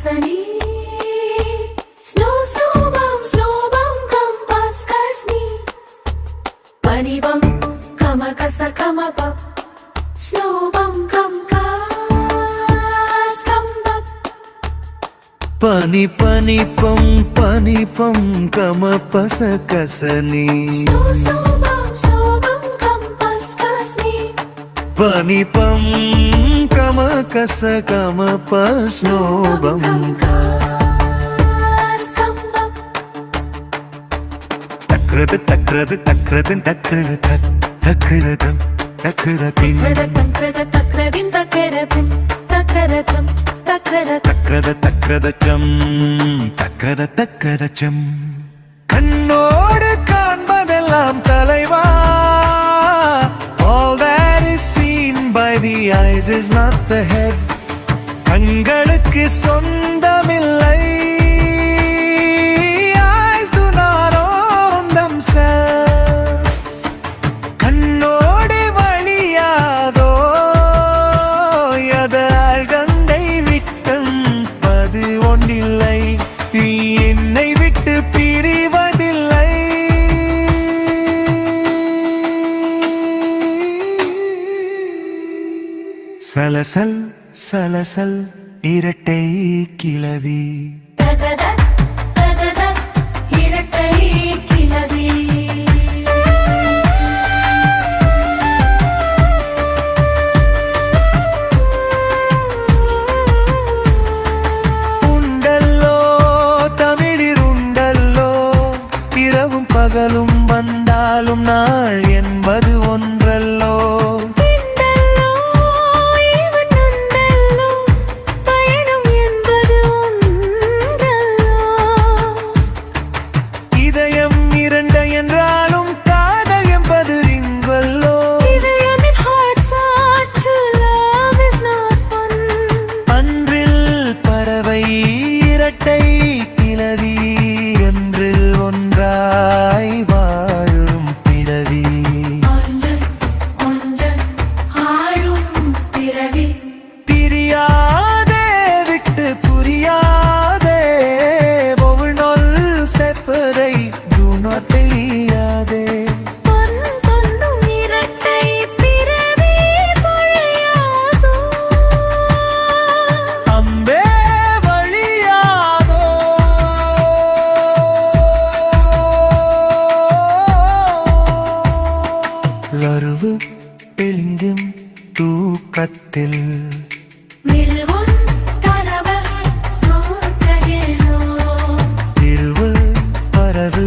kasani. Snow, snow bum, compass kasni. Bunny bum, kama kasa kama pup. Snow bum, kas kam pup. Pani pani pum kama pasa kasani. Snow bum, compass kasni. Pani pum kama kasa kama pas no bum. Takrada takrada takrada takrada takrada takrada takrada takrada cham takrada takrada cham. கண்ணோடு காண்பதெல்லாம் தலைவா. All that is seen by the eyes is not the head. கண்களுக்கு சொந்தமில்லை. Eyes do not own themselves. கண்ணோடு வழியாதோ எதால் கங்கை விட்டம் அது ஒன்றில்லை. என்னை விட்டு பிரிவதில்லை. சலசல் சலசல் இரட்டை கிளவி. இரட்டை கிளவி. உண்டல்லோ தமிழில் உண்டல்லோ இரவும் பகலும் வந்தாலும் நாள் என்பது ஒன்றல்லோ. இரட்டை கிளவி என்றில் ஒன்றாய் வாழும் பிறவி. பிரியாதே விட்டு புரியாதே ஒவ்வொரு நொல் செப்பதை தெரியாதே. லருவு தெளிந்தும் தூக்கத்தில் இருவு பரவு